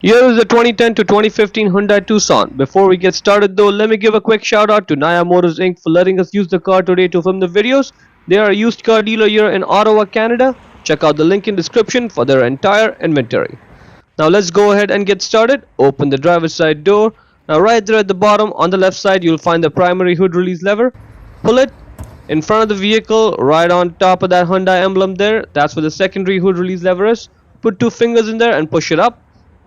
Here is the 2010 to 2015 Hyundai Tucson. Before we get started though, let me give a quick shout out to Naya Motors Inc. for letting us use the car today to film the videos. They are a used car dealer here in Ottawa, Canada. Check out the link in description for their entire inventory. Now let's go ahead and get started. Open the driver's side door. Now right there at the bottom on the left side you'll find the primary hood release lever. Pull it in front of the vehicle, right on top of that Hyundai emblem there. That's where the secondary hood release lever is. Put two fingers in there and push it up.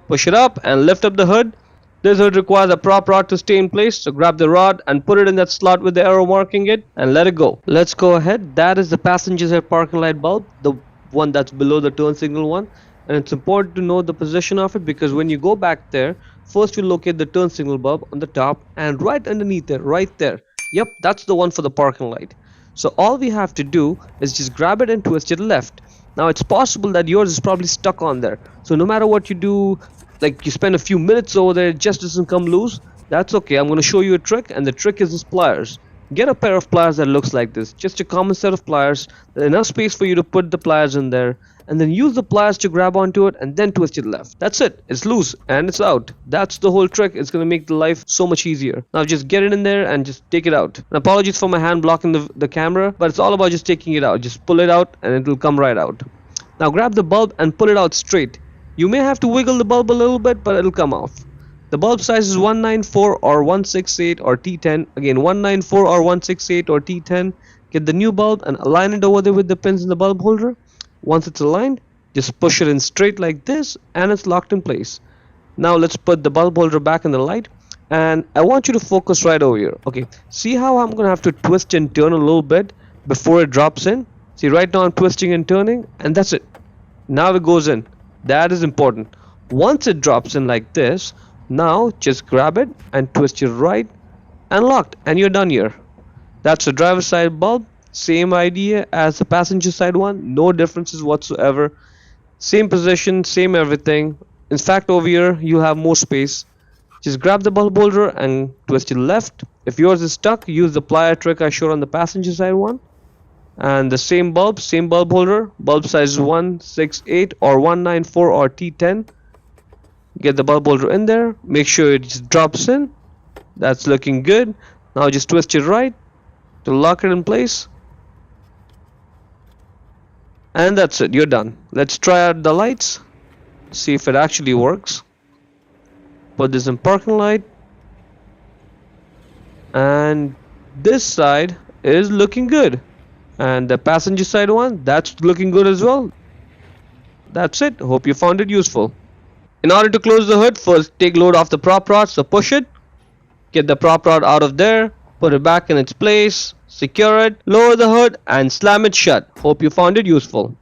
Push it up and lift up the hood. This hood requires a prop rod to stay in place, so grab the rod and put it in that slot with the arrow marking it and let it go. Let's go ahead. That is the passenger side parking light bulb, the one that's below the turn signal one. And it's important to know the position of it because when you go back there, first you locate the turn signal bulb on the top and right underneath it, right there. Yep, that's the one for the parking light. So all we have to do is just grab it and twist it left. Now it's possible that yours is probably stuck on there. So no matter what you do, like you spend a few minutes over there, it just doesn't come loose. That's okay. I'm going to show you a trick, and the trick is this pliers. Get a pair of pliers that looks like this. Just a common set of pliers. There's enough space for you to put the pliers in there. And then use the pliers to grab onto it and then twist it left. That's it. It's loose and it's out. That's the whole trick. It's going to make the life so much easier. Now just get it in there and just take it out. And apologies for my hand blocking the camera, but it's all about just taking it out. Just pull it out and it will come right out. Now grab the bulb and pull it out straight. You may have to wiggle the bulb a little bit, but it'll come off. The bulb size is 194 or 168 or T10. Again, 194 or 168 or T10. Get the new bulb and align it over there with the pins in the bulb holder. Once it's aligned, just push it in straight like this and it's locked in place. Now let's put the bulb holder back in the light, and I want you to focus right over here. Okay, see how I'm gonna have to twist and turn a little bit before it drops in? See, right now I'm twisting and turning, and that's it. Now it goes in. That is important. Once it drops in like this, now just grab it and twist it right and locked, and you're done here. That's the driver's side bulb. Same idea as the passenger side one. No differences whatsoever. Same position, same everything. In fact, over here you have more space. Just grab the bulb holder and twist it left. If yours is stuck, use the plier trick I showed on the passenger side one. And the same bulb holder, bulb size 168 or 194 or T10. Get the bulb holder in there, make sure it just drops in. That's looking good. Now just twist it right to lock it in place, and that's it, you're done. Let's try out the lights, see if it actually works. Put this in parking light, and this side is looking good. And the passenger side one, that's looking good as well. That's it. Hope you found it useful. In order to close the hood, first take load off the prop rod, so push it. Get the prop rod out of there, put it back in its place, secure it, lower the hood and slam it shut. Hope you found it useful.